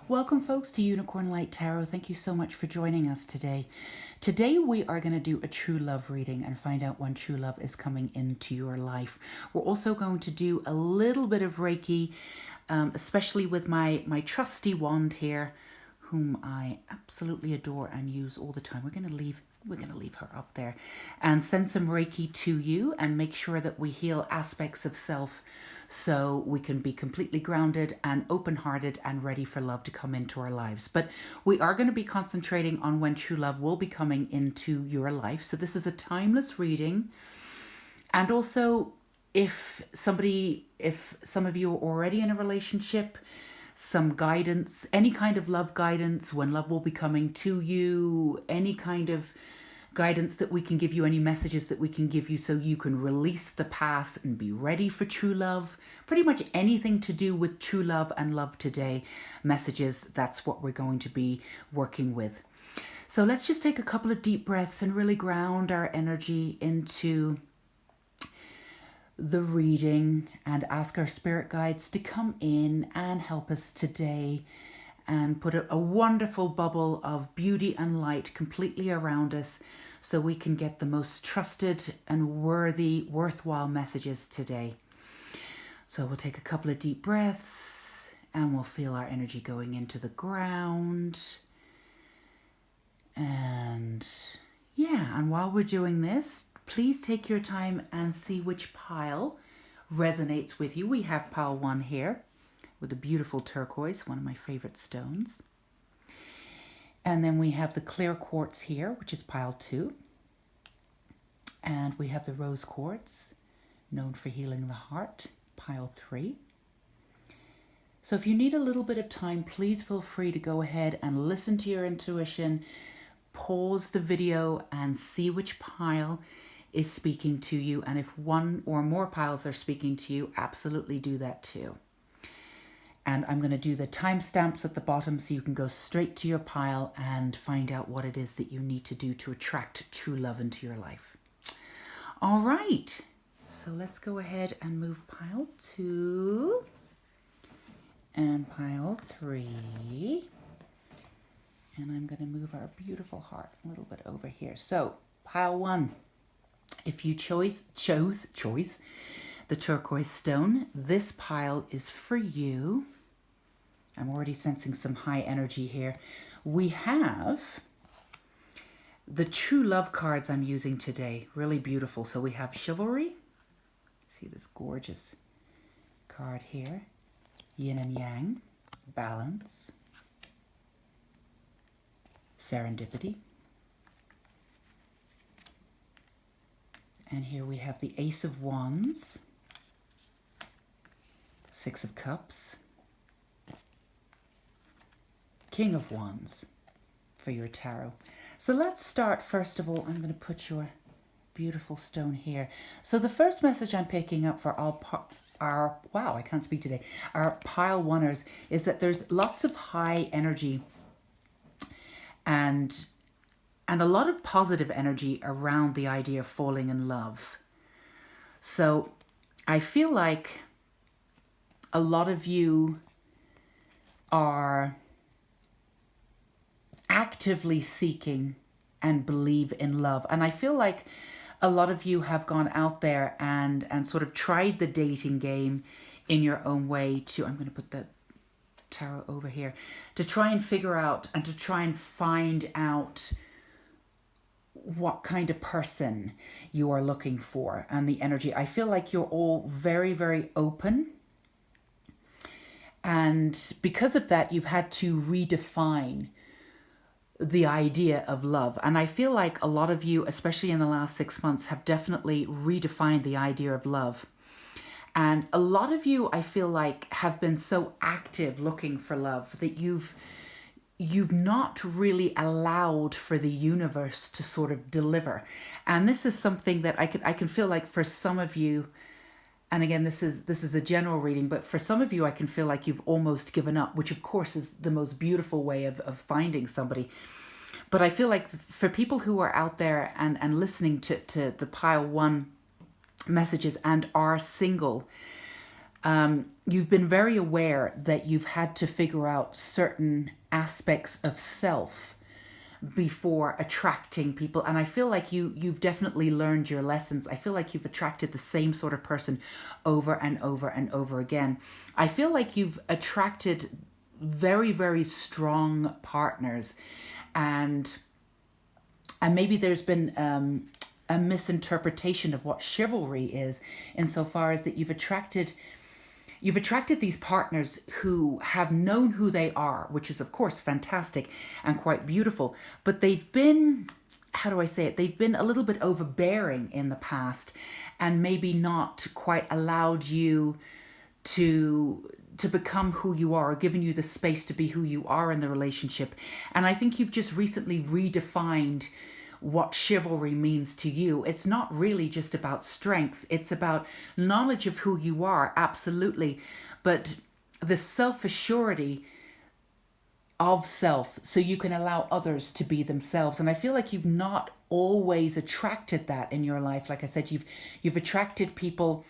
Welcome folks to Unicorn Light Tarot. Thank you so much for joining us today. Today we are going to do a true love reading and find out when true love is coming into your life. We're also going to do a little bit of Reiki, especially with my trusty wand here, whom I absolutely adore and use all the time. We're going to leave her up there and send some Reiki to you and make sure that we heal aspects of self so we can be completely grounded and open-hearted and ready for love to come into our lives. But we are going to be concentrating on when true love will be coming into your life. So this is a timeless reading. And also, if some of you are already in a relationship, some guidance, any kind of love guidance, when love will be coming to you, any kind of guidance that we can give you, any messages that we can give you so you can release the past and be ready for true love. Pretty much anything to do with true love and love today messages, that's what we're going to be working with. So let's just take a couple of deep breaths and really ground our energy into the reading and ask our spirit guides to come in and help us today and put a wonderful bubble of beauty and light completely around us so we can get the most trusted and worthwhile messages today. So we'll take a couple of deep breaths and we'll feel our energy going into the ground. And while we're doing this, please take your time and see which pile resonates with you. We have pile 1 here with a beautiful turquoise, one of my favorite stones. And then we have the clear quartz here, which is pile 2. And we have the rose quartz, known for healing the heart, pile 3. So if you need a little bit of time, please feel free to go ahead and listen to your intuition, pause the video and see which pile is speaking to you. And if one or more piles are speaking to you, absolutely do that too. And I'm going to do the timestamps at the bottom so you can go straight to your pile and find out what it is that you need to do to attract true love into your life. All right, so let's go ahead and move pile 2 and pile 3. And I'm going to move our beautiful heart a little bit over here. So pile 1, if you chose the turquoise stone, this pile is for you. I'm already sensing some high energy here. We have the true love cards I'm using today. Really beautiful. So we have chivalry. See this gorgeous card here. Yin and yang. Balance. Serendipity. And here we have the Ace of Wands. 6 of Cups. King of Wands for your tarot. So let's start. First of all, I'm going to put your beautiful stone here. So the first message I'm picking up for our pile 1ers is that there's lots of high energy and a lot of positive energy around the idea of falling in love. So I feel like a lot of you are actively seeking and believe in love. And I feel like a lot of you have gone out there and sort of tried the dating game in your own way to, I'm going to put the tarot over here, to try and figure out and to try and find out what kind of person you are looking for and the energy. I feel like you're all very, very open. And because of that, you've had to redefine the idea of love. And I feel like a lot of you, especially in the last 6 months, have definitely redefined the idea of love. And a lot of you, I feel like, have been so active looking for love that you've not really allowed for the universe to sort of deliver. And this is something that I can feel like for some of you, and again, this is a general reading, but for some of you, I can feel like you've almost given up, which of course is the most beautiful way of finding somebody. But I feel like for people who are out there and listening to the pile 1 messages and are single, You've been very aware that you've had to figure out certain aspects of self before attracting people, and I feel like you've definitely learned your lessons. I feel like you've attracted the same sort of person over and over and over again. I feel like you've attracted very, very strong partners, and maybe there's been a misinterpretation of what chivalry is, insofar as that you've attracted these partners who have known who they are, which is of course fantastic and quite beautiful, but they've been, how do I say it, they've been a little bit overbearing in the past, and maybe not quite allowed you to become who you are, or given you the space to be who you are in the relationship. And I think you've just recently redefined what chivalry means to you. It's not really just about strength. It's about knowledge of who you are, absolutely. But the self-assurity of self, so you can allow others to be themselves. And I feel like you've not always attracted that in your life. Like I said, you've attracted people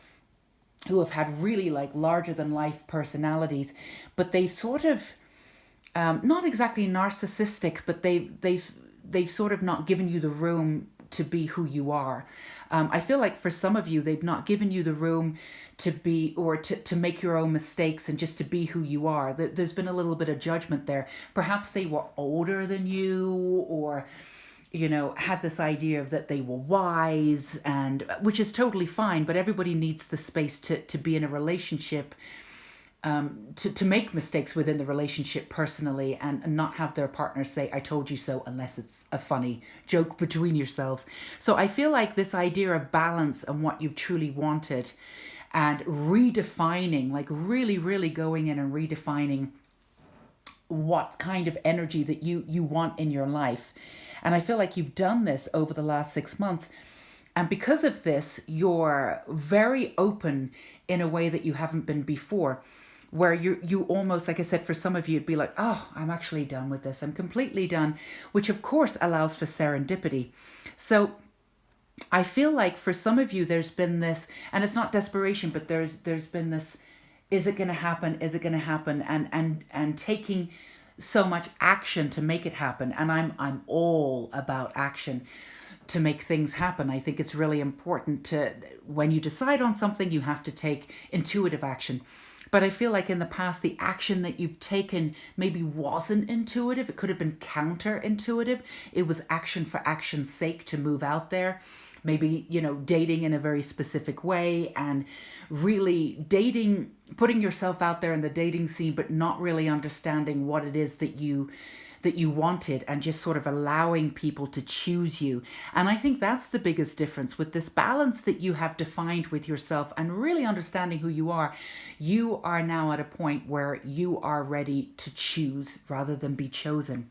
who have had really like larger than life personalities, but they've sort of not exactly narcissistic, but they've sort of not given you the room to be who you are. I feel like for some of you, they've not given you the room to be, or to make your own mistakes and just to be who you are. There's been a little bit of judgment there. Perhaps they were older than you, or had this idea of that they were wise, and which is totally fine, but everybody needs the space to be in a relationship, to make mistakes within the relationship personally, and not have their partner say, I told you so, unless it's a funny joke between yourselves. So I feel like this idea of balance and what you've truly wanted, and redefining, like really, really going in and redefining what kind of energy that you want in your life. And I feel like you've done this over the last 6 months. And because of this, you're very open in a way that you haven't been before, where you almost, like I said, for some of you, it'd be like, oh, I'm actually done with this. I'm completely done, which of course allows for serendipity. So I feel like for some of you, there's been this, and it's not desperation, but there's been this, is it going to happen? Is it going to happen? And taking so much action to make it happen. And I'm all about action to make things happen. I think it's really important to, when you decide on something, you have to take intuitive action. But I feel like in the past, the action that you've taken maybe wasn't intuitive. It could have been counterintuitive. It was action for action's sake to move out there. Maybe, dating in a very specific way, and really dating, putting yourself out there in the dating scene, but not really understanding what it is that you wanted, and just sort of allowing people to choose you. And I think that's the biggest difference with this balance that you have defined with yourself, and really understanding who you are. You are now at a point where you are ready to choose rather than be chosen.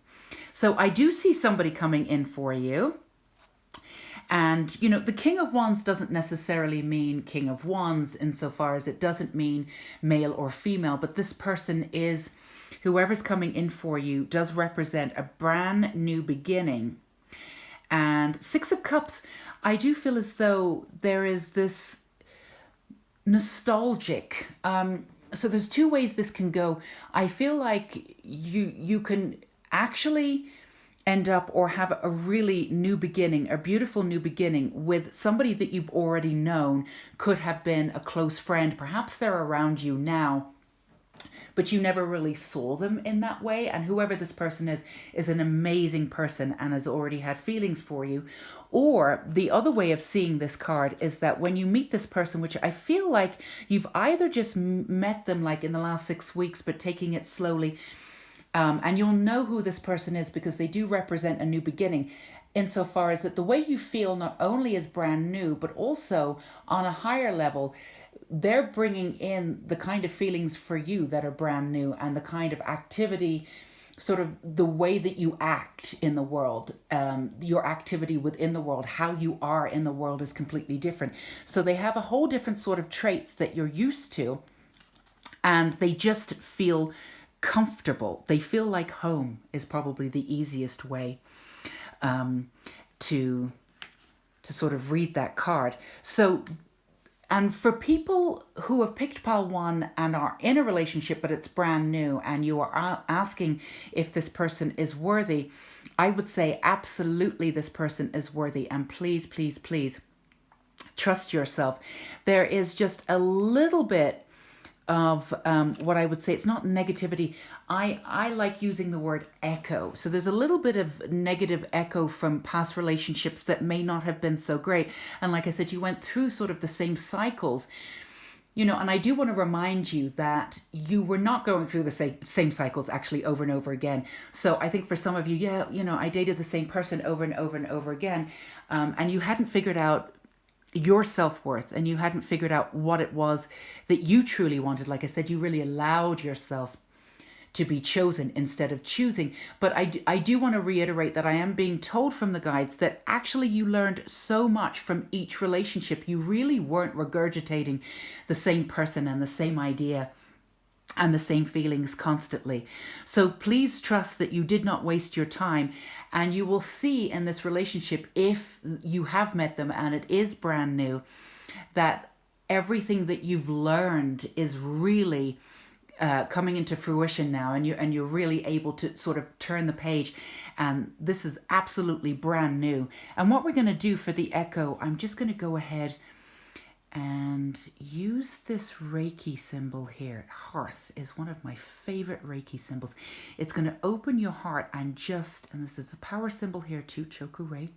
So I do see somebody coming in for you. And, the King of Wands doesn't necessarily mean King of Wands, insofar as it doesn't mean male or female, but this person is, whoever's coming in for you, does represent a brand new beginning. And Six of Cups, I do feel as though there is this nostalgic, so there's two ways this can go. I feel like you can actually end up, or have a really new beginning, a beautiful new beginning with somebody that you've already known. Could have been a close friend. Perhaps they're around you now, but you never really saw them in that way. And whoever this person is an amazing person and has already had feelings for you. Or the other way of seeing this card is that when you meet this person, which I feel like you've either just met them like in the last 6 weeks, but taking it slowly, and you'll know who this person is because they do represent a new beginning, insofar as that the way you feel not only is brand new, but also on a higher level, they're bringing in the kind of feelings for you that are brand new, and the kind of activity, sort of the way that you act in the world, your activity within the world, how you are in the world is completely different. So they have a whole different sort of traits that you're used to, and they just feel comfortable. They feel like home is probably the easiest way to sort of read that card. So And for people who have picked pile one and are in a relationship, but it's brand new, and you are asking if this person is worthy, I would say absolutely this person is worthy. And please, please, please trust yourself. There is just a little bit of what I would say, it's not negativity. I like using the word echo. So there's a little bit of negative echo from past relationships that may not have been so great. And like I said, you went through sort of the same cycles, you know, and I do want to remind you that you were not going through the same cycles actually over and over again. So I think for some of you, yeah, you know, I dated the same person over and over and over again, and you hadn't figured out your self-worth, and you hadn't figured out what it was that you truly wanted. Like I said, you really allowed yourself to be chosen instead of choosing. But I do want to reiterate that I am being told from the guides that actually you learned so much from each relationship. You really weren't regurgitating the same person and the same idea and the same feelings constantly. So please trust that you did not waste your time, and you will see in this relationship, if you have met them and it is brand new, that everything that you've learned is really coming into fruition now, and you're really able to sort of turn the page, and this is absolutely brand new. And what we're going to do for the echo, I'm just going to go ahead and use this Reiki symbol here. Hearth is one of my favorite Reiki symbols. It's going to open your heart and this is the power symbol here too, Chokurei.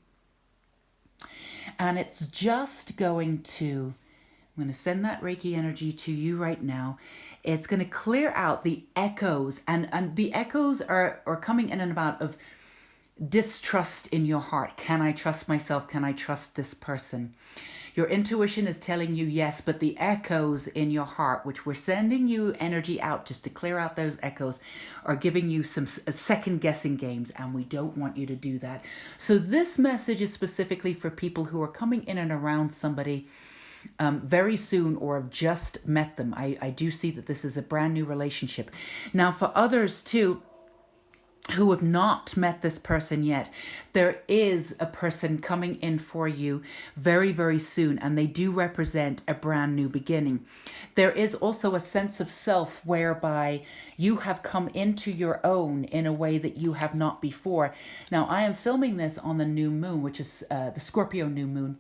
And it's just going to, I'm going to send that Reiki energy to you right now. It's going to clear out the echoes, and the echoes are coming in and about of distrust in your heart. Can I trust myself? Can I trust this person? Your intuition is telling you yes, but the echoes in your heart, which we're sending you energy out just to clear out those echoes, are giving you some second guessing games, and we don't want you to do that. So this message is specifically for people who are coming in and around somebody very soon, or have just met them. I do see that this is a brand new relationship. Now for others too, who have not met this person yet, there is a person coming in for you very, very soon, and they do represent a brand new beginning. There is also a sense of self whereby you have come into your own in a way that you have not before. Now, I am filming this on the new moon, which is the Scorpio new moon,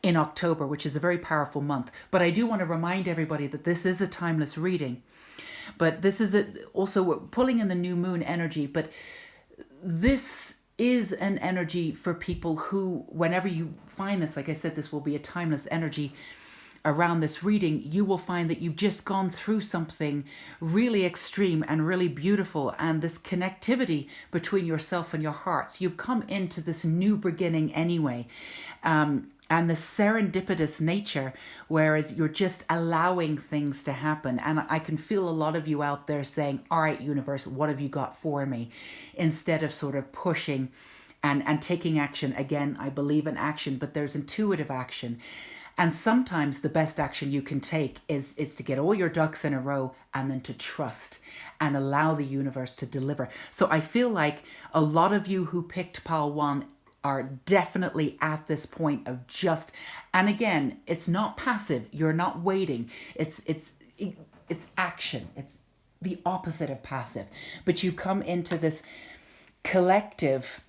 in October, which is a very powerful month. But I do want to remind everybody that this is a timeless reading. But this is also, we're pulling in the new moon energy, but this is an energy for people who, whenever you find this, like I said, this will be a timeless energy around this reading, you will find that you've just gone through something really extreme and really beautiful, and this connectivity between yourself and your hearts. You've come into this new beginning anyway. And the serendipitous nature, whereas you're just allowing things to happen. And I can feel a lot of you out there saying, all right, universe, what have you got for me? Instead of sort of pushing and taking action. Again, I believe in action, but there's intuitive action. And sometimes the best action you can take is to get all your ducks in a row, and then to trust and allow the universe to deliver. So I feel like a lot of you who picked pile one are definitely at this point of just, and again, it's not passive. You're not waiting. It's action. It's the opposite of passive. But you've come into this collective,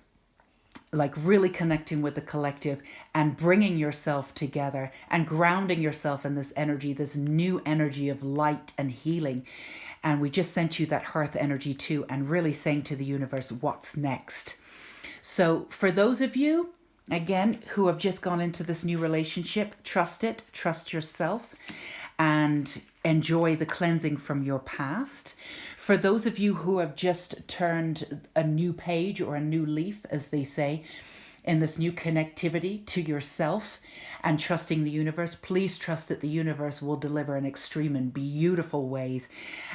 like really connecting with the collective and bringing yourself together and grounding yourself in this energy, this new energy of light and healing. And we just sent you that hearth energy too, and really saying to the universe, what's next? So for those of you, again, who have just gone into this new relationship, trust it, trust yourself, and enjoy the cleansing from your past. For those of you who have just turned a new page or a new leaf, as they say, in this new connectivity to yourself and trusting the universe, please trust that the universe will deliver in extreme and beautiful ways.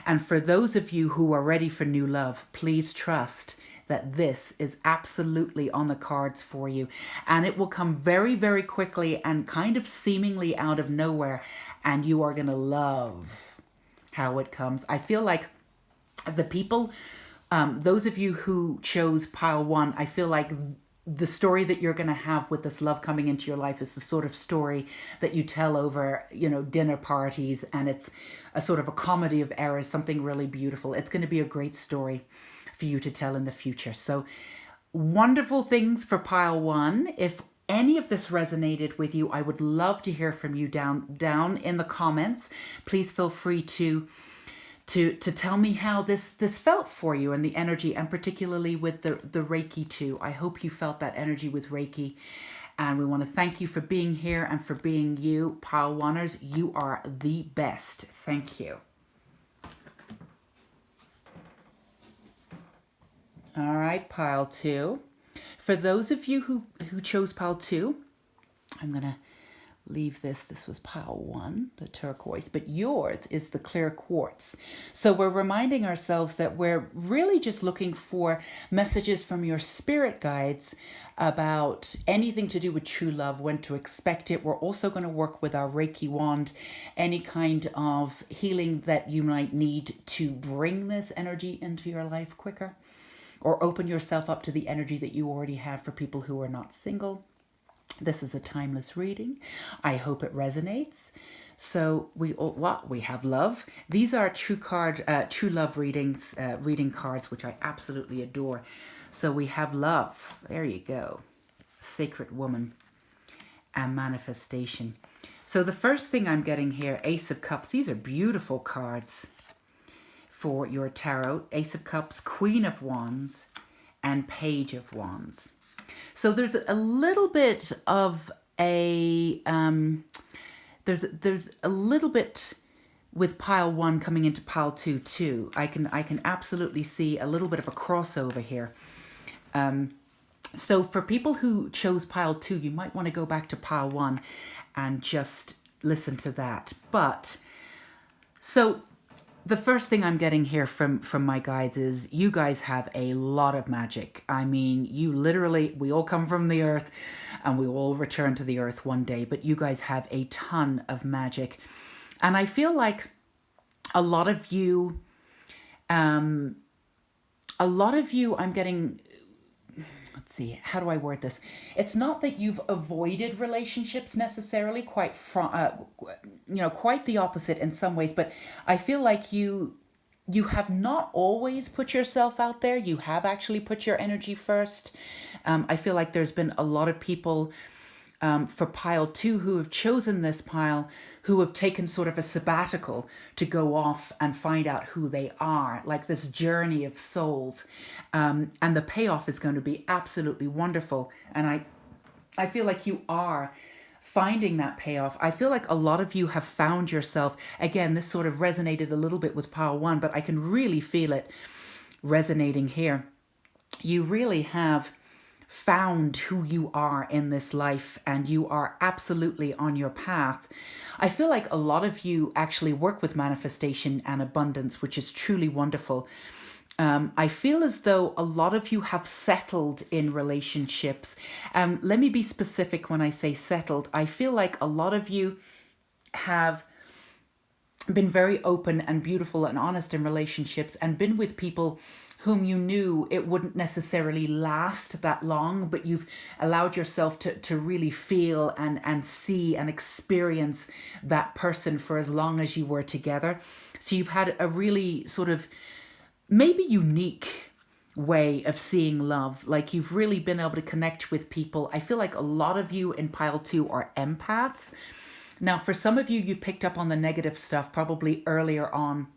And for those of you who are ready for new love, please trust that this is absolutely on the cards for you, and it will come very, very quickly and kind of seemingly out of nowhere, and you are going to love how it comes. I feel like the people, those of you who chose pile one, I feel like the story that you're going to have with this love coming into your life is the sort of story that you tell over, dinner parties, and it's a sort of a comedy of errors, something really beautiful. It's going to be a great story for you to tell in the future. So wonderful things for pile one. If any of this resonated with you, I would love to hear from you down in the comments. Please feel free to tell me how this felt for you and the energy, and particularly with the Reiki too. I hope you felt that energy with Reiki. And we want to thank you for being here and for being you. Pile oneers, you are the best. Thank you. All right, pile two. For those of you who chose pile two, I'm going to leave this. This was pile one, the turquoise, but yours is the clear quartz. So we're reminding ourselves that we're really just looking for messages from your spirit guides about anything to do with true love, when to expect it. We're also going to work with our Reiki wand, any kind of healing that you might need to bring this energy into your life quicker, or open yourself up to the energy that you already have for people who are not single. This is a timeless reading. I hope it resonates. So we have love. These are true love readings, reading cards, which I absolutely adore. So we have love. There you go. Sacred woman and manifestation. So the first thing I'm getting here, Ace of Cups. These are beautiful cards for your tarot. Ace of Cups, Queen of Wands, and Page of Wands. So there's a little bit of a there's a little bit with pile one coming into pile two too. I can absolutely see a little bit of a crossover here. So for people who chose pile two, you might want to go back to pile one and just listen to that. But so the first thing I'm getting here from my guides is you guys have a lot of magic. I mean, you literally, we all come from the earth and we all return to the earth one day, but you guys have a ton of magic. And I feel like a lot of you, I'm getting, let's see, how do I word this? It's not that you've avoided relationships necessarily, quite the opposite in some ways, but I feel like you have not always put yourself out there. You have actually put your energy first. I feel like there's been a lot of people for pile two who have chosen this pile, who have taken sort of a sabbatical to go off and find out who they are, like this journey of souls. And the payoff is going to be absolutely wonderful. And I feel like you are finding that payoff. I feel like a lot of you have found yourself. Again, this sort of resonated a little bit with pile one, but I can really feel it resonating here. You really have found who you are in this life, and you are absolutely on your path. I feel like a lot of you actually work with manifestation and abundance, which is truly wonderful. I feel as though a lot of you have settled in relationships. Let me be specific when I say settled. I feel like a lot of you have been very open and beautiful and honest in relationships, and been with people whom you knew it wouldn't necessarily last that long, but you've allowed yourself to really feel and see and experience that person for as long as you were together. So you've had a really sort of maybe unique way of seeing love. Like you've really been able to connect with people. I feel like a lot of you in pile two are empaths. Now, for some of you, you picked up on the negative stuff probably earlier on.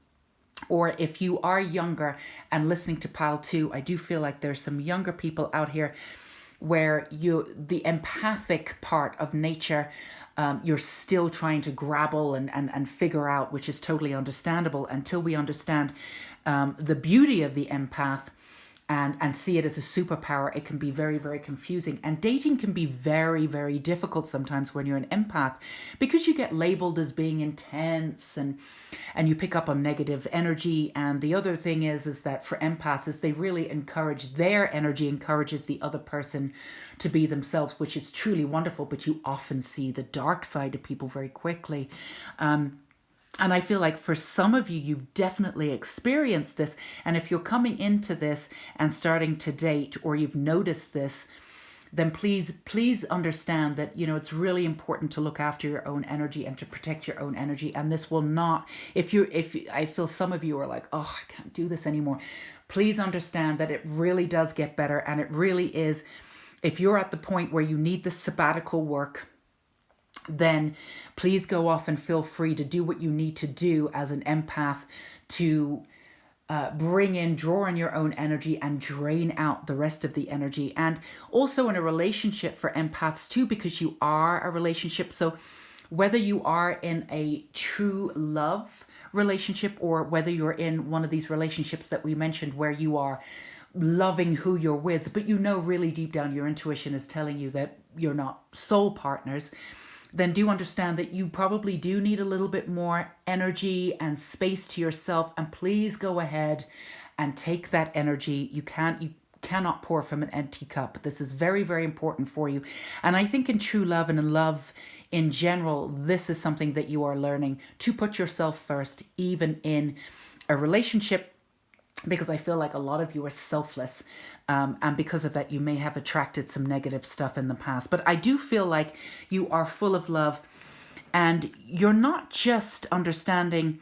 Or if you are younger and listening to pile two, I do feel like there's some younger people out here where the empathic part of nature, you're still trying to grapple and figure out, which is totally understandable until we understand the beauty of the empath and see it as a superpower. It can be very, very confusing. And dating can be very, very difficult sometimes when you're an empath, because you get labeled as being intense and you pick up on negative energy. And the other thing is that for empaths is they really encourage, their energy encourages the other person to be themselves, which is truly wonderful. But you often see the dark side of people very quickly. And I feel like for some of you, you've definitely experienced this. And if you're coming into this and starting to date, or you've noticed this, then please understand that, you know, it's really important to look after your own energy and to protect your own energy. And this will not, if I feel some of you are like, oh, I can't do this anymore. Please understand that it really does get better. And it really is, if you're at the point where you need this sabbatical work, then please go off and feel free to do what you need to do as an empath to draw in your own energy and drain out the rest of the energy. And also in a relationship for empaths too, because you are a relationship. So whether you are in a true love relationship or whether you're in one of these relationships that we mentioned where you are loving who you're with, but you know really deep down your intuition is telling you that you're not soul partners, then do understand that you probably do need a little bit more energy and space to yourself. And please go ahead and take that energy. You cannot pour from an empty cup. This is very, very important for you. And I think in true love and in love in general, this is something that you are learning to put yourself first, even in a relationship, because I feel like a lot of you are selfless. And because of that, you may have attracted some negative stuff in the past. But I do feel like you are full of love, and you're not just understanding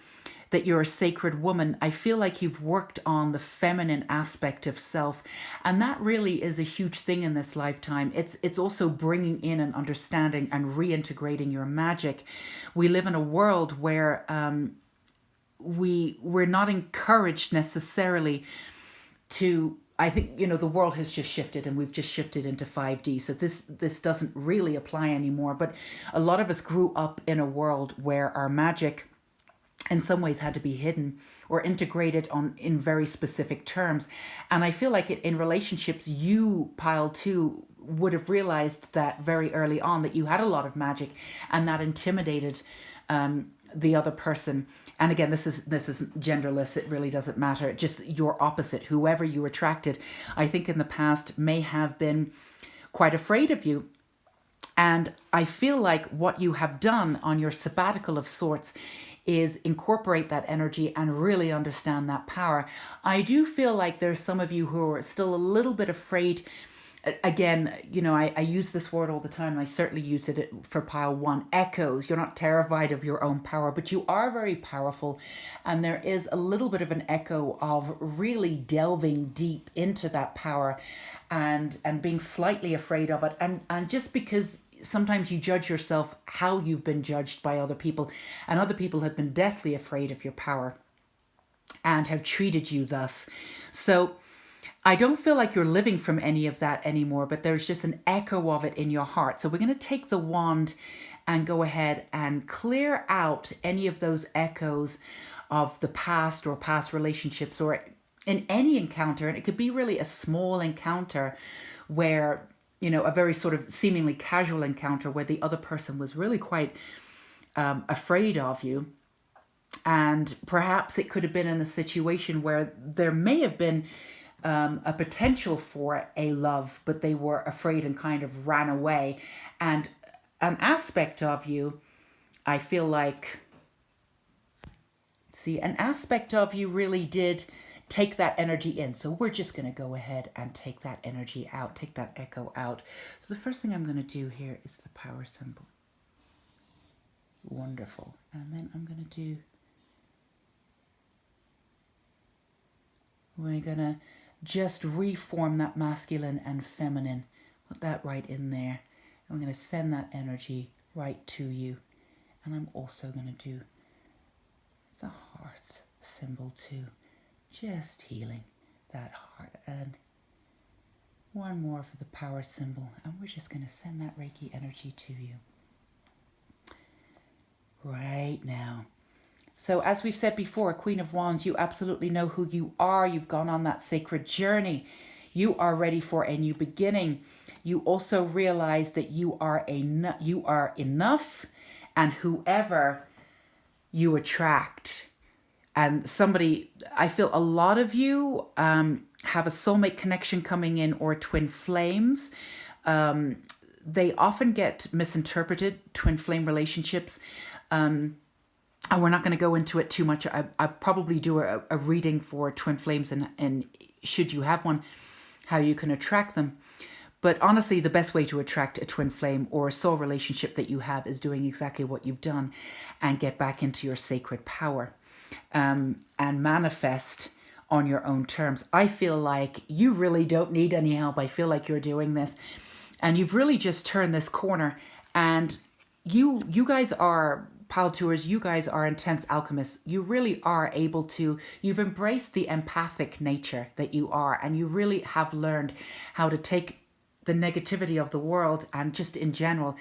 that you're a sacred woman. I feel like you've worked on the feminine aspect of self. And that really is a huge thing in this lifetime. It's also bringing in and understanding and reintegrating your magic. We live in a world where we're not encouraged necessarily to, I think, you know, the world has just shifted and we've just shifted into 5D. So this doesn't really apply anymore. But a lot of us grew up in a world where our magic in some ways had to be hidden or integrated in very specific terms. And I feel like in relationships, you, pile 2, would have realized that very early on that you had a lot of magic and that intimidated the other person. And again, this is genderless. It really doesn't matter. Just your opposite, whoever you attracted, I think in the past may have been quite afraid of you. And I feel like what you have done on your sabbatical of sorts is incorporate that energy and really understand that power. I do feel like there's some of you who are still a little bit afraid. Again, you know, I use this word all the time, and I certainly use it for pile 1, echoes. You're not terrified of your own power, but you are very powerful. And there is a little bit of an echo of really delving deep into that power and being slightly afraid of it. And just because sometimes you judge yourself how you've been judged by other people, and other people have been deathly afraid of your power and have treated you thus. So I don't feel like you're living from any of that anymore, but there's just an echo of it in your heart. So we're going to take the wand and go ahead and clear out any of those echoes of the past or past relationships or in any encounter. And it could be really a small encounter where, you know, a very sort of seemingly casual encounter where the other person was really quite afraid of you. And perhaps it could have been in a situation where there may have been a potential for a love, but they were afraid and kind of ran away. And an aspect of you, I feel like, an aspect of you really did take that energy in. So we're just going to go ahead and take that energy out, take that echo out. So the first thing I'm going to do here is the power symbol. Wonderful. And then I'm going to do, we're going to just reform that masculine and feminine. Put that right in there. I'm going to send that energy right to you. And I'm also going to do the heart symbol too. Just healing that heart. And one more for the power symbol. And we're just going to send that Reiki energy to you right now. So as we've said before, Queen of Wands, you absolutely know who you are. You've gone on that sacred journey. You are ready for a new beginning. You also realize that you are enough, and whoever you attract. And somebody, I feel a lot of you have a soulmate connection coming in or twin flames. They often get misinterpreted, twin flame relationships. And we're not going to go into it too much. I probably do a reading for twin flames and should you have one, how you can attract them. But honestly, the best way to attract a twin flame or a soul relationship that you have is doing exactly what you've done and get back into your sacred power, and manifest on your own terms. I feel like you really don't need any help. I feel like you're doing this and you've really just turned this corner, and you guys are pile tours, you guys are intense alchemists. You really are able to, you've embraced the empathic nature that you are, and you really have learned how to take the negativity of the world and just in general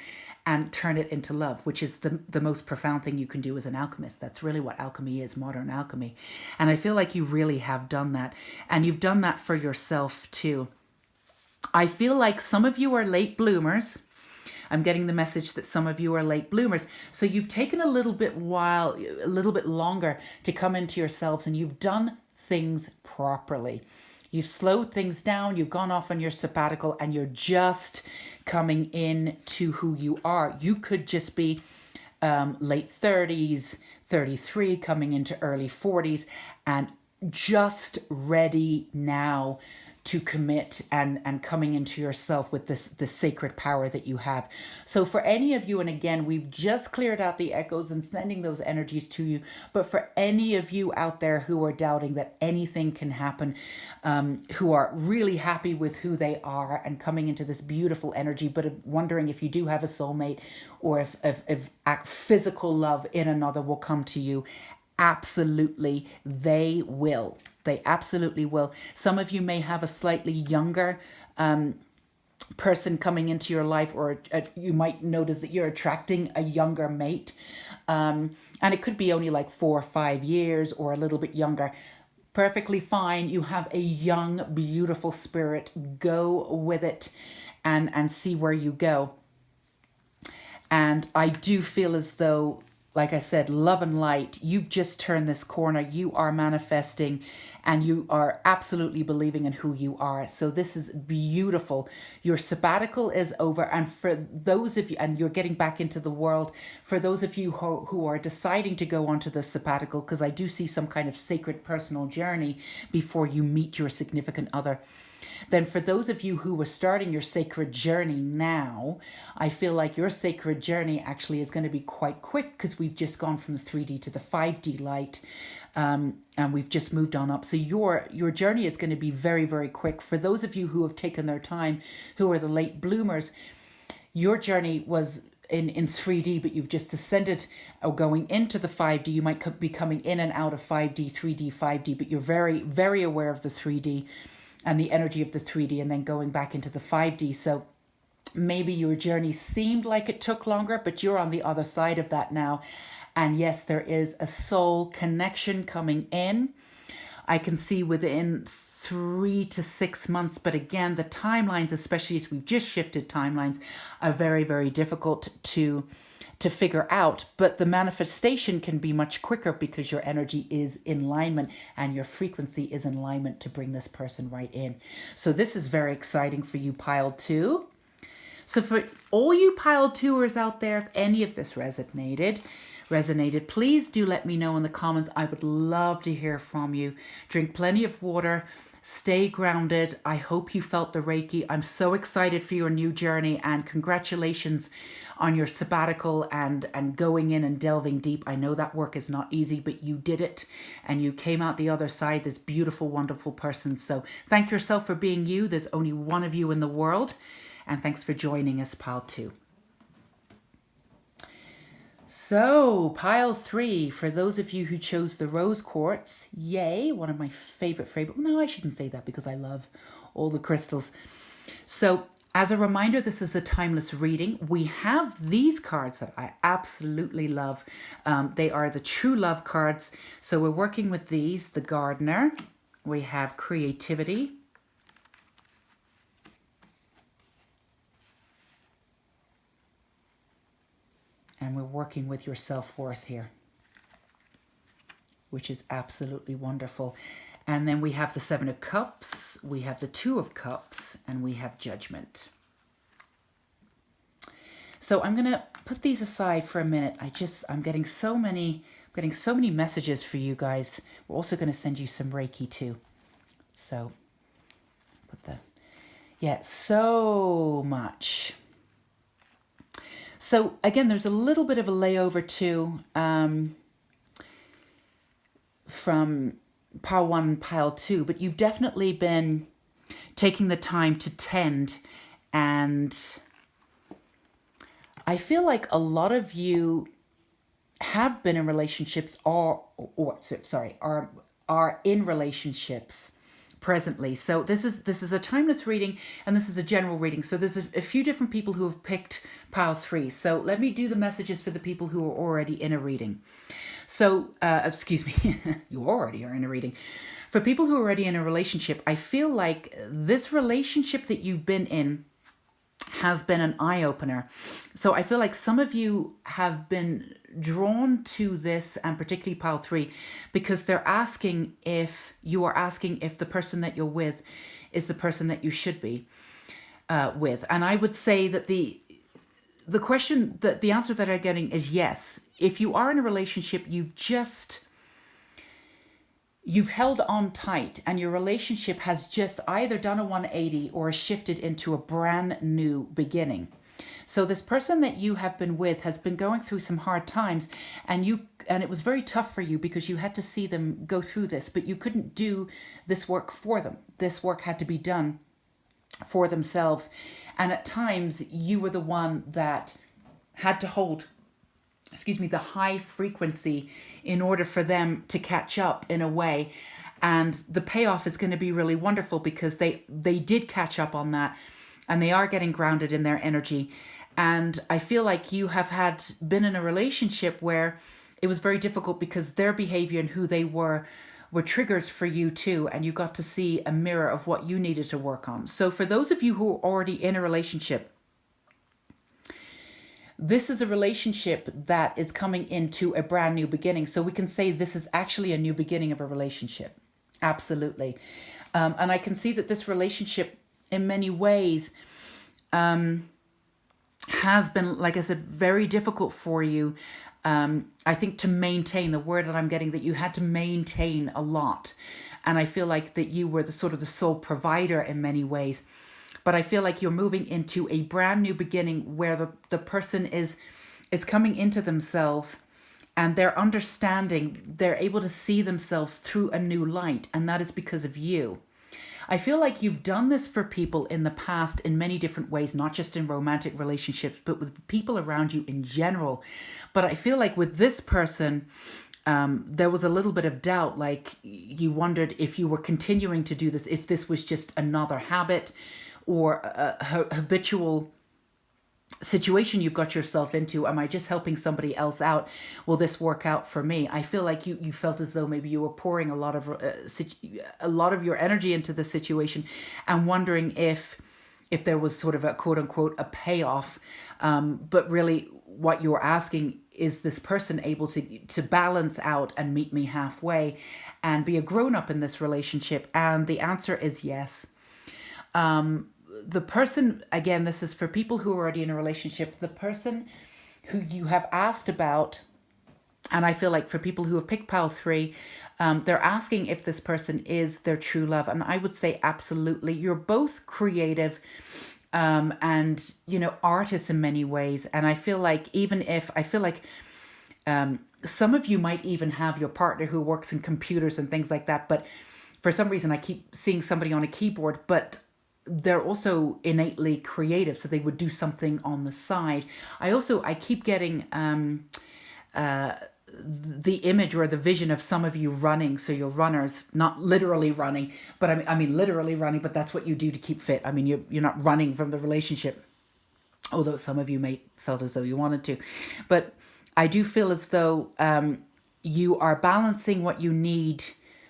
and turn it into love, which is the most profound thing you can do as an alchemist. That's really what alchemy is, modern alchemy. And I feel like you really have done that, and you've done that for yourself too. I feel like some of you are late bloomers. I'm getting the message that some of you are late bloomers. So you've taken a little bit longer to come into yourselves, and you've done things properly. You've slowed things down. You've gone off on your sabbatical, and you're just coming in to who you are. You could just be late 30s, 33, coming into early 40s, and just ready now to commit and coming into yourself with this sacred power that you have. So for any of you, and again, we've just cleared out the echoes and sending those energies to you, but for any of you out there who are doubting that anything can happen, who are really happy with who they are and coming into this beautiful energy, but wondering if you do have a soulmate or if physical love in another will come to you, absolutely, they will. They absolutely will. Some of you may have a slightly younger person coming into your life, or you might notice that you're attracting a younger mate. And it could be only like 4 or 5 years or a little bit younger. Perfectly fine. You have a young, beautiful spirit. Go with it and see where you go. And I do feel as though, like I said, love and light, you've just turned this corner. You are manifesting and you are absolutely believing in who you are. So this is beautiful. Your sabbatical is over. And for those of you, and you're getting back into the world, for those of you who are deciding to go onto the sabbatical, because I do see some kind of sacred personal journey before you meet your significant other. Then for those of you who are starting your sacred journey now, I feel like your sacred journey actually is going to be quite quick, because we've just gone from the 3D to the 5D light, and we've just moved on up. So your journey is going to be very, very quick. For those of you who have taken their time, who are the late bloomers, your journey was in 3D, but you've just ascended or going into the 5D. You might be coming in and out of 5D, 3D, 5D, but you're very, very aware of the 3D and the energy of the 3D, and then going back into the 5D. So maybe your journey seemed like it took longer, but you're on the other side of that now. And yes, there is a soul connection coming in. I can see within 3 to 6 months, but again, the timelines, especially as we've just shifted timelines, are very, very difficult to figure out. But the manifestation can be much quicker because your energy is in alignment and your frequency is in alignment to bring this person right in. So this is very exciting for you, pile 2. So for all you pile 2ers out there, if any of this resonated, please do let me know in the comments. I would love to hear from you. Drink plenty of water. Stay grounded. I hope you felt the Reiki. I'm so excited for your new journey, and congratulations on your sabbatical and going in and delving deep. I know that work is not easy, but you did it and you came out the other side this beautiful, wonderful person. So thank yourself for being you. There's only one of you in the world. And thanks for joining us, pile 2. So, pile 3, for those of you who chose the rose quartz, yay, one of my favorite, no, I shouldn't say that because I love all the crystals. So, as a reminder, this is a timeless reading. We have these cards that I absolutely love. They are the True Love cards. So, we're working with these, the Gardener. We have Creativity. And we're working with your self-worth here, which is absolutely wonderful. And then we have the 7 of Cups, we have the 2 of Cups, and we have Judgment. So I'm going to put these aside for a minute. I'm getting so many messages for you guys. We're also going to send you some Reiki too. So put the Yeah, so much. So again, there's a little bit of a layover too, from pile 1 and pile 2, but you've definitely been taking the time to tend, and I feel like a lot of you have been in relationships are in relationships presently. So this is a timeless reading, and this is a general reading. So there's a few different people who have picked pile 3. So let me do the messages for the people who are already in a reading. So, excuse me, you already are in a reading. For people who are already in a relationship, I feel like this relationship that you've been in has been an eye-opener. So I feel like some of you have been drawn to this, and particularly pile 3, because they're asking if the person that you're with is the person that you should be with. And I would say that the question, that the answer that I'm getting is yes. If you are in a relationship, you've held on tight, and your relationship has just either done a 180 or shifted into a brand new beginning. So this person that you have been with has been going through some hard times, and it was very tough for you because you had to see them go through this, but you couldn't do this work for them. This work had to be done for themselves. And at times you were the one that had to hold the high frequency in order for them to catch up in a way. And the payoff is going to be really wonderful because they did catch up on that, and they are getting grounded in their energy. And I feel like you have been in a relationship where it was very difficult because their behavior and who they were triggers for you too, and you got to see a mirror of what you needed to work on. So for those of you who are already in a relationship, this is a relationship that is coming into a brand new beginning. So we can say this is actually a new beginning of a relationship. Absolutely. And I can see that this relationship in many ways has been, like I said, very difficult for you. I think to maintain, the word that I'm getting, that you had to maintain a lot. And I feel like that you were the sole provider in many ways. But I feel like you're moving into a brand new beginning where the person is coming into themselves, and they're understanding, they're able to see themselves through a new light, and that is because of you. I feel like you've done this for people in the past in many different ways, not just in romantic relationships, but with people around you in general. But I feel like with this person, there was a little bit of doubt, like you wondered if you were continuing to do this, if this was just another habit or a habitual situation you've got yourself into. Am I just helping somebody else out? Will this work out for me? I feel like you felt as though maybe you were pouring a lot of your energy into the situation, and wondering if there was sort of a quote unquote a payoff. But really what you're asking, is this person able to balance out and meet me halfway and be a grown-up in this relationship? And the answer is yes. The person, again, this is for people who are already in a relationship, the person who you have asked about, and I feel like for people who have picked pile 3, they're asking if this person is their true love. And I would say absolutely. You're both creative and, artists in many ways. And I feel like some of you might even have your partner who works in computers and things like that. But for some reason, I keep seeing somebody on a keyboard, but they're also innately creative, so they would do something on the side. I keep getting the image or the vision of some of you running. So you're runners, not literally running, but I mean literally running, but that's what you do to keep fit. I mean, you're not running from the relationship, although some of you may felt as though you wanted to. But I do feel as though you are balancing what you need,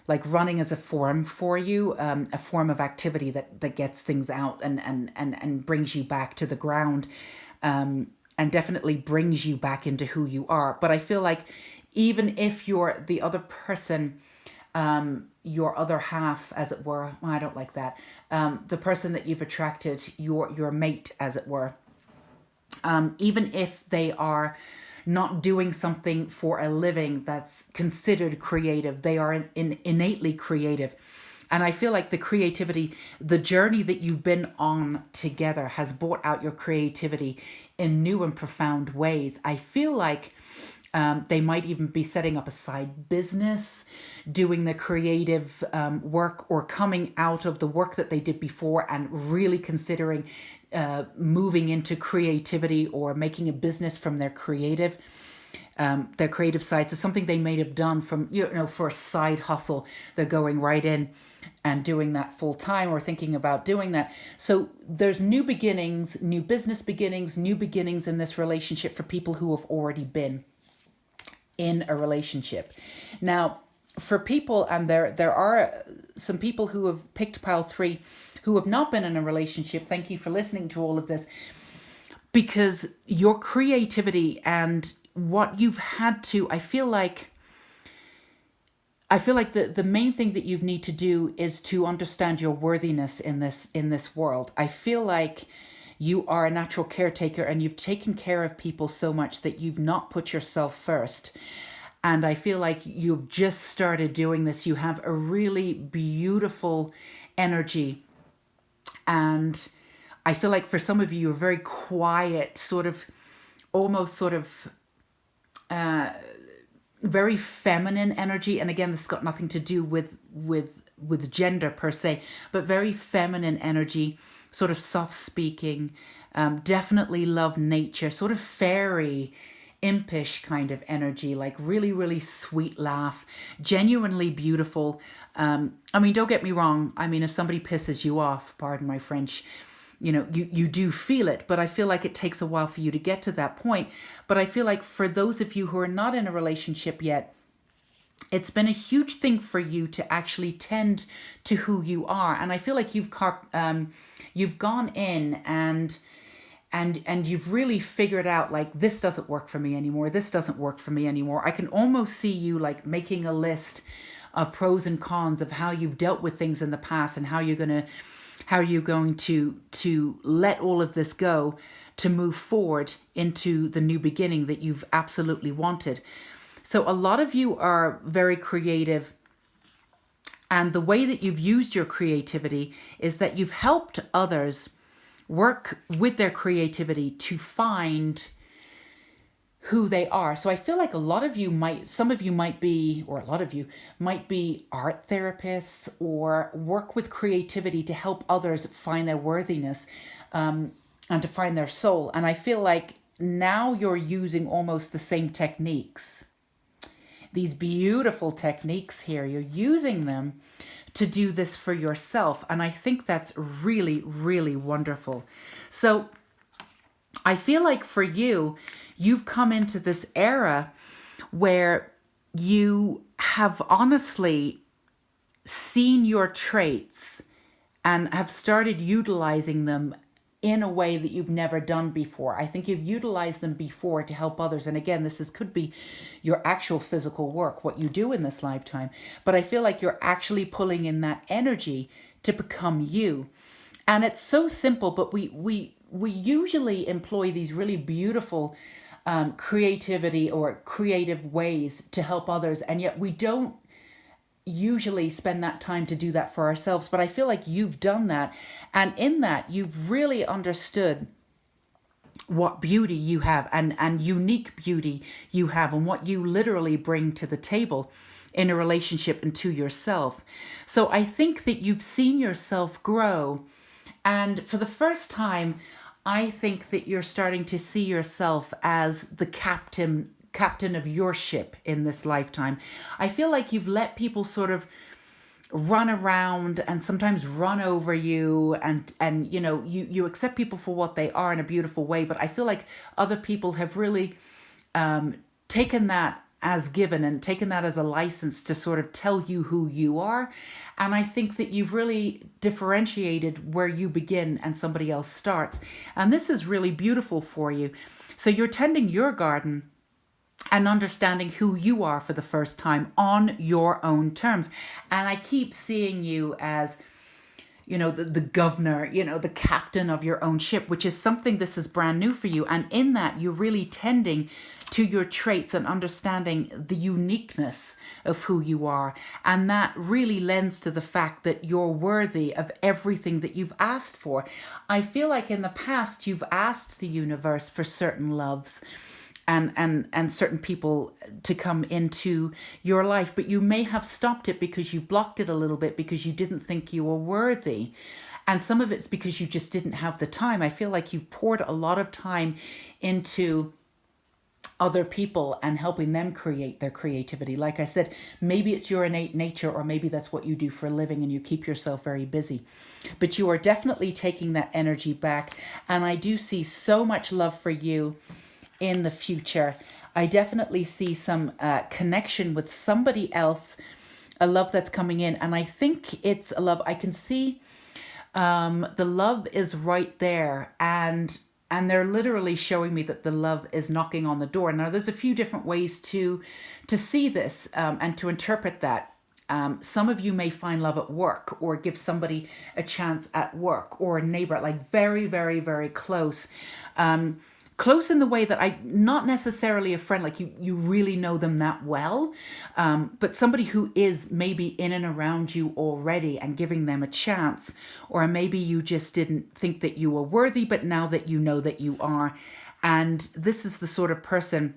like running as a form for you, a form of activity that gets things out and brings you back to the ground, and definitely brings you back into who you are. But I feel like even if you're the other person, your other half, as it were, well, I don't like that, the person that you've attracted, your mate, as it were, even if they are not doing something for a living that's considered creative, they are innately creative. And I feel like the creativity, the journey that you've been on together has brought out your creativity in new and profound ways. I feel like they might even be setting up a side business, doing the creative work, or coming out of the work that they did before and really considering moving into creativity or making a business from their creative side. So something they may have done from, for a side hustle, they're going right in and doing that full time, or thinking about doing that. So there's new beginnings, new business beginnings, new beginnings in this relationship for people who have already been in a relationship. Now, for people, and there are some people who have picked pile 3 who have not been in a relationship. Thank you for listening to all of this, because your creativity and what you've had to, I feel like the main thing that you need to do is to understand your worthiness in this world. I feel like you are a natural caretaker, and you've taken care of people so much that you've not put yourself first. And I feel like you've just started doing this. You have a really beautiful energy. And I feel like for some of you, you're very quiet, almost very feminine energy. And again, this has got nothing to do with gender per se, but very feminine energy, sort of soft speaking, definitely love nature, sort of fairy, impish kind of energy, like really, really sweet laugh, genuinely beautiful. Don't get me wrong. If somebody pisses you off, pardon my French, you do feel it, but I feel like it takes a while for you to get to that point. But I feel like for those of you who are not in a relationship yet, it's been a huge thing for you to actually tend to who you are. And I feel like you've gone in and you've really figured out, like, this doesn't work for me anymore. This doesn't work for me anymore. I can almost see you like making a list of pros and cons of how you've dealt with things in the past, and how you're going to let all of this go to move forward into the new beginning that you've absolutely wanted. So a lot of you are very creative, and the way that you've used your creativity is that you've helped others work with their creativity to find who they are. So I feel like some of you might be, or a lot of you might be art therapists, or work with creativity to help others find their worthiness, and to find their soul. And I feel like now you're using almost the same techniques, these beautiful techniques here. You're using them to do this for yourself. And I think that's really, really wonderful. So I feel like for you, you've come into this era where you have honestly seen your traits and have started utilizing them in a way that you've never done before. I think you've utilized them before to help others. And again, could be your actual physical work, what you do in this lifetime. But I feel like you're actually pulling in that energy to become you. And it's so simple, but we usually employ these really beautiful creativity or creative ways to help others. And yet we don't usually spend that time to do that for ourselves. But I feel like you've done that. And in that, you've really understood what beauty you have, and unique beauty you have, and what you literally bring to the table in a relationship and to yourself. So I think that you've seen yourself grow. And for the first time, I think that you're starting to see yourself as the captain of your ship in this lifetime. I feel like you've let people sort of run around and sometimes run over you, and you accept people for what they are in a beautiful way. But I feel like other people have really taken that as given, and taken that as a license to sort of tell you who you are. And I think that you've really differentiated where you begin and somebody else starts. And this is really beautiful for you. So you're tending your garden and understanding who you are for the first time on your own terms. And I keep seeing you as, the governor, the captain of your own ship, which is something this is brand new for you. And in that, you're really tending to your traits and understanding the uniqueness of who you are. And that really lends to the fact that you're worthy of everything that you've asked for. I feel like in the past, you've asked the universe for certain loves and certain people to come into your life, but you may have stopped it because you blocked it a little bit because you didn't think you were worthy. And some of it's because you just didn't have the time. I feel like you've poured a lot of time into other people and helping them create their creativity. Like I said, maybe it's your innate nature, or maybe that's what you do for a living and you keep yourself very busy. But you are definitely taking that energy back. And I do see so much love for you in the future. I definitely see some connection with somebody else, a love that's coming in. And I think it's a love. I can see the love is right there. And they're literally showing me that the love is knocking on the door. Now, there's a few different ways to see this and to interpret that. Some of you may find love at work, or give somebody a chance at work, or a neighbor, like very, very, very close. Close in the way that not necessarily a friend, like you really know them that well, but somebody who is maybe in and around you already and giving them a chance. Or maybe you just didn't think that you were worthy, but now that you know that you are. And this is the sort of person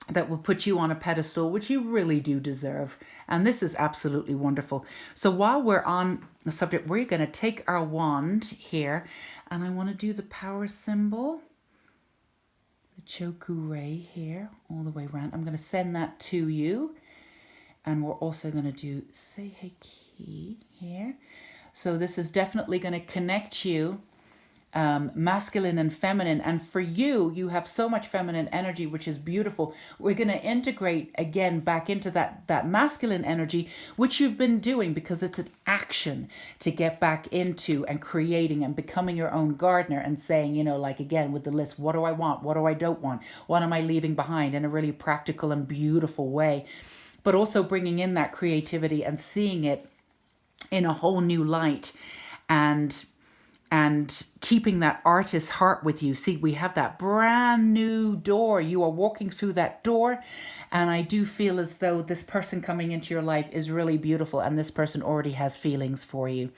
that will put you on a pedestal, which you really do deserve. And this is absolutely wonderful. So while we're on the subject, we're going to take our wand here, and I want to do the power symbol. Choku ray here all the way around. I'm going to send that to you, and we're also going to do Seiheki here. So this is definitely going to connect you, masculine and feminine. And for you, you have so much feminine energy, which is beautiful. We're going to integrate again back into that masculine energy, which you've been doing, because it's an action to get back into and creating and becoming your own gardener and saying, like again with the list, what do I want? What do I don't want? What am I leaving behind, in a really practical and beautiful way, but also bringing in that creativity and seeing it in a whole new light, and keeping that artist's heart with you. See, we have that brand new door. You are walking through that door. And I do feel as though this person coming into your life is really beautiful. And this person already has feelings for you.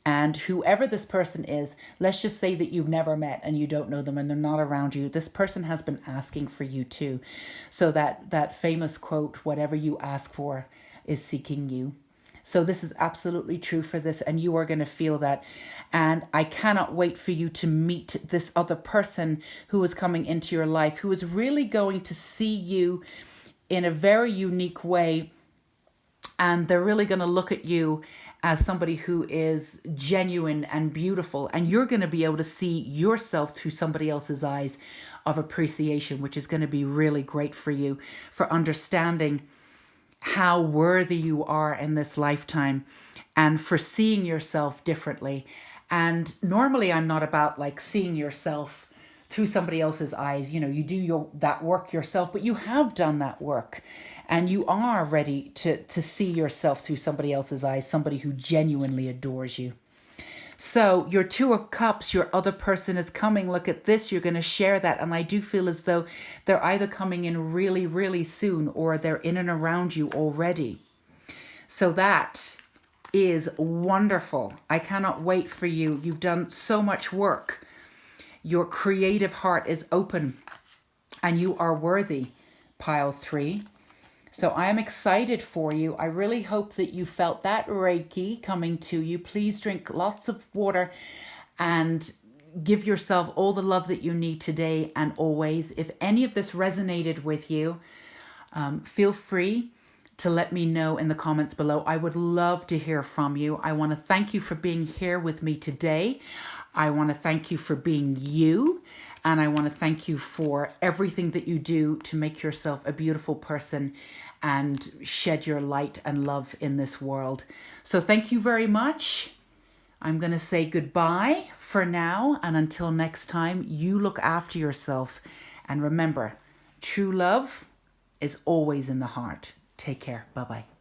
And whoever this person is, let's just say that you've never met and you don't know them and they're not around you. This person has been asking for you too. So that famous quote, whatever you ask for is seeking you. So this is absolutely true for this, and you are going to feel that. And I cannot wait for you to meet this other person who is coming into your life, who is really going to see you in a very unique way. And they're really going to look at you as somebody who is genuine and beautiful. And you're going to be able to see yourself through somebody else's eyes of appreciation, which is going to be really great for you, for understanding how worthy you are in this lifetime, and for seeing yourself differently. And normally I'm not about like seeing yourself through somebody else's eyes. You do that work yourself, but you have done that work and you are ready to see yourself through somebody else's eyes, somebody who genuinely adores you. So your Two of Cups, your other person is coming. Look at this. You're going to share that. And I do feel as though they're either coming in really, really soon, or they're in and around you already. So that is wonderful. I cannot wait for you. You've done so much work. Your creative heart is open and you are worthy, pile 3. So I am excited for you. I really hope that you felt that Reiki coming to you. Please drink lots of water and give yourself all the love that you need today and always. If any of this resonated with you, feel free to let me know in the comments below. I would love to hear from you. I want to thank you for being here with me today. I want to thank you for being you. And I want to thank you for everything that you do to make yourself a beautiful person and shed your light and love in this world. So thank you very much. I'm going to say goodbye for now. And until next time, you look after yourself. And remember, true love is always in the heart. Take care. Bye-bye.